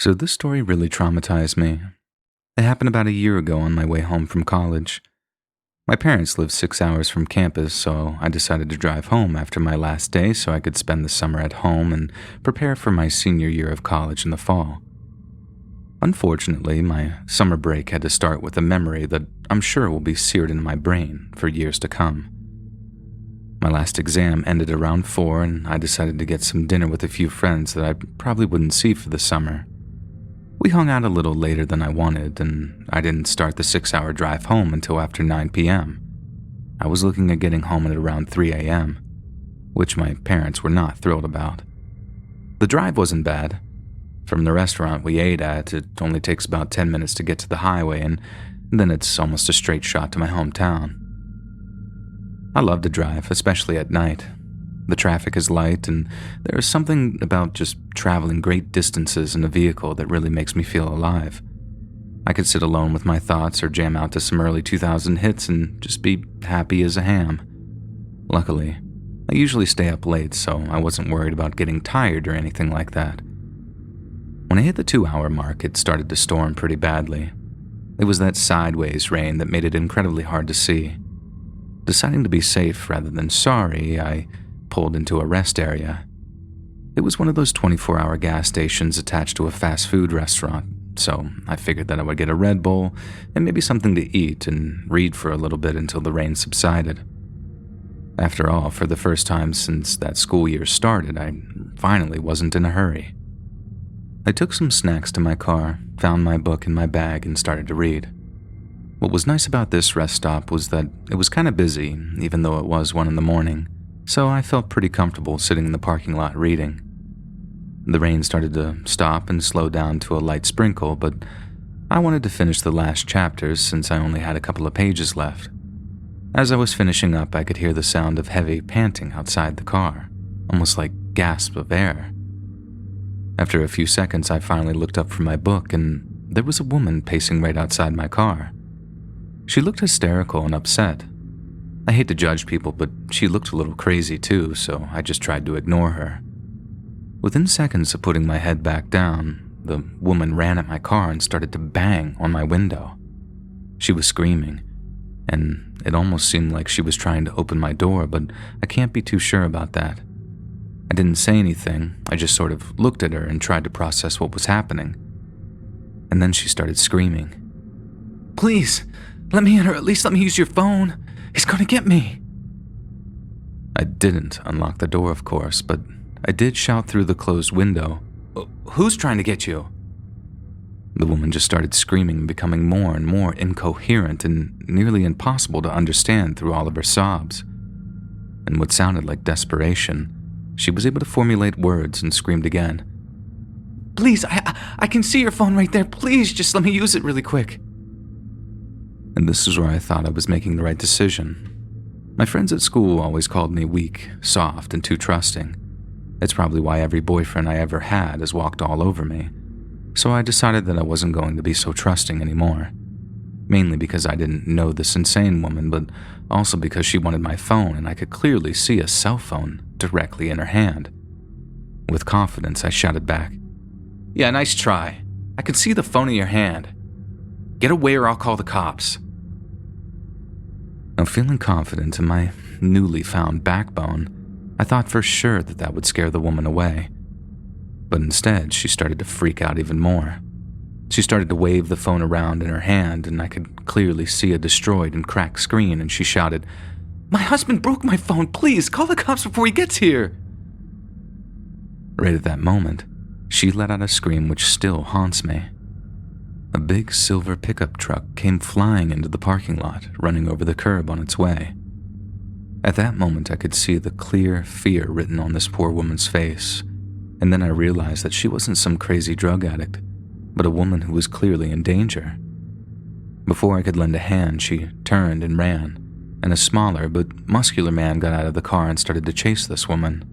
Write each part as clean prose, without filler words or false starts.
So this story really traumatized me. It happened about a year ago on my way home from college. My parents live 6 hours from campus, so I decided to drive home after my last day so I could spend the summer at home and prepare for my senior year of college in the fall. Unfortunately, my summer break had to start with a memory that I'm sure will be seared into my brain for years to come. My last exam ended around 4, and I decided to get some dinner with a few friends that I probably wouldn't see for the summer. We hung out a little later than I wanted, and I didn't start the 6-hour drive home until after 9 p.m. I was looking at getting home at around 3 a.m., which my parents were not thrilled about. The drive wasn't bad. From the restaurant we ate at, it only takes about 10 minutes to get to the highway, and then it's almost a straight shot to my hometown. I love to drive, especially at night. The traffic is light, and there is something about just traveling great distances in a vehicle that really makes me feel alive. I could sit alone with my thoughts or jam out to some early 2000 hits and just be happy as a ham. Luckily, I usually stay up late, so I wasn't worried about getting tired or anything like that. When I hit the 2-hour mark, it started to storm pretty badly. It was that sideways rain that made it incredibly hard to see. Deciding to be safe rather than sorry, I pulled into a rest area. It was one of those 24-hour gas stations attached to a fast food restaurant, so I figured that I would get a Red Bull and maybe something to eat and read for a little bit until the rain subsided. After all, for the first time since that school year started, I finally wasn't in a hurry. I took some snacks to my car, found my book in my bag, and started to read. What was nice about this rest stop was that it was kind of busy, even though it was 1 in the morning, so I felt pretty comfortable sitting in the parking lot reading. The rain started to stop and slow down to a light sprinkle, but I wanted to finish the last chapters since I only had a couple of pages left. As I was finishing up, I could hear the sound of heavy panting outside the car, almost like gasps of air. After a few seconds, I finally looked up from my book, and there was a woman pacing right outside my car. She looked hysterical and upset. I hate to judge people, but she looked a little crazy too, so I just tried to ignore her. Within seconds of putting my head back down, the woman ran at my car and started to bang on my window. She was screaming, and it almost seemed like she was trying to open my door, but I can't be too sure about that. I didn't say anything, I just sort of looked at her and tried to process what was happening. And then she started screaming. "Please, let me in, or at least let me use your phone. He's gonna get me." I didn't unlock the door, of course, but I did shout through the closed window, "Who's trying to get you?" The woman just started screaming and becoming more and more incoherent and nearly impossible to understand through all of her sobs. In what sounded like desperation, she was able to formulate words and screamed again. "Please, I can see your phone right there. Please, just let me use it really quick." And this is where I thought I was making the right decision. My friends at school always called me weak, soft, and too trusting. It's probably why every boyfriend I ever had has walked all over me. So I decided that I wasn't going to be so trusting anymore. Mainly because I didn't know this insane woman, but also because she wanted my phone and I could clearly see a cell phone directly in her hand. With confidence, I shouted back, "Yeah, nice try. I can see the phone in your hand. Get away or I'll call the cops." Now, feeling confident in my newly found backbone, I thought for sure that that would scare the woman away. But instead, she started to freak out even more. She started to wave the phone around in her hand, and I could clearly see a destroyed and cracked screen, and she shouted, "My husband broke my phone. Please, call the cops before he gets here." Right at that moment, she let out a scream which still haunts me. A big silver pickup truck came flying into the parking lot, running over the curb on its way. At that moment, I could see the clear fear written on this poor woman's face, and then I realized that she wasn't some crazy drug addict, but a woman who was clearly in danger. Before I could lend a hand, she turned and ran, and a smaller but muscular man got out of the car and started to chase this woman.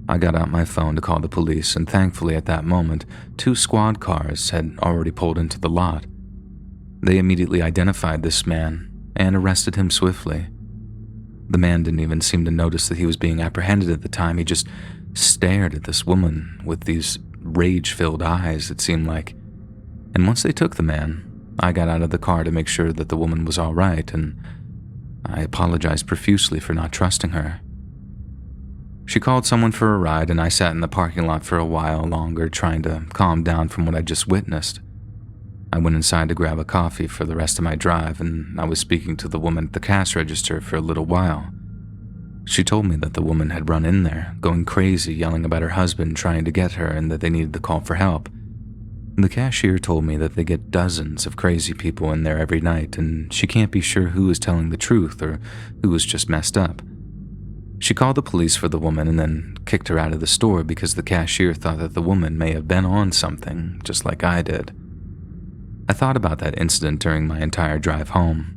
I got out my phone to call the police, and thankfully at that moment, 2 squad cars had already pulled into the lot. They immediately identified this man and arrested him swiftly. The man didn't even seem to notice that he was being apprehended at the time. He just stared at this woman with these rage-filled eyes, it seemed like. And once they took the man, I got out of the car to make sure that the woman was all right, and I apologized profusely for not trusting her. She called someone for a ride, and I sat in the parking lot for a while longer, trying to calm down from what I just witnessed. I went inside to grab a coffee for the rest of my drive, and I was speaking to the woman at the cash register for a little while. She told me that the woman had run in there, going crazy, yelling about her husband trying to get her and that they needed to call for help. The cashier told me that they get dozens of crazy people in there every night, and she can't be sure who is telling the truth or who was just messed up. She called the police for the woman and then kicked her out of the store because the cashier thought that the woman may have been on something, just like I did. I thought about that incident during my entire drive home.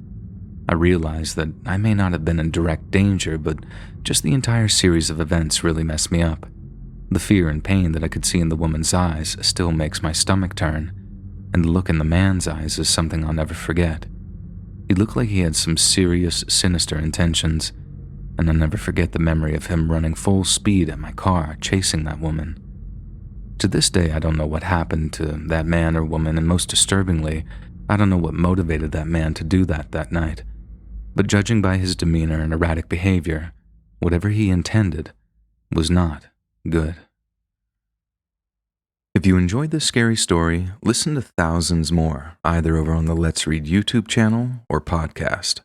I realized that I may not have been in direct danger, but just the entire series of events really messed me up. The fear and pain that I could see in the woman's eyes still makes my stomach turn, and the look in the man's eyes is something I'll never forget. He looked like he had some serious, sinister intentions, and I'll never forget the memory of him running full speed at my car, chasing that woman. To this day, I don't know what happened to that man or woman, and most disturbingly, I don't know what motivated that man to do that night. But judging by his demeanor and erratic behavior, whatever he intended was not good. If you enjoyed this scary story, listen to thousands more, either over on the Let's Read YouTube channel or podcast.